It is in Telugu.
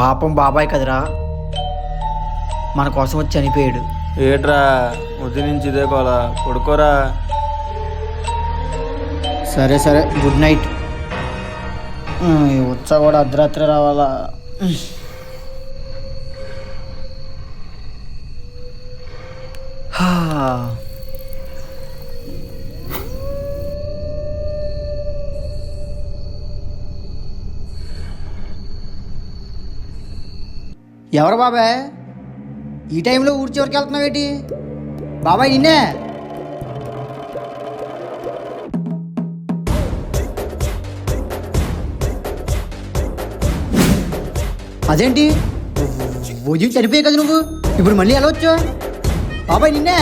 పాపం బాబాయ్ కదరా, మన కోసం వచ్చి చనిపోయాడు. ఏట్రా ఉదయం నుంచి ఇదే కోలా, పడుకోరా. సరే సరే, గుడ్ నైట్. ఈ ఉత్సవ కూడా అర్ధరాత్రి రావాలా? హా. ఎవరు బాబాయ్ ఈ టైంలో ఊరి చివరికి వెళ్తున్నావు ఏంటి? బాబాయ్ నిన్నే. అదేంటి ఉదయం చనిపోయావు కదా నువ్వు, ఇప్పుడు మళ్ళీ ఎలా వచ్చావు? బాబాయ్ నిన్నే.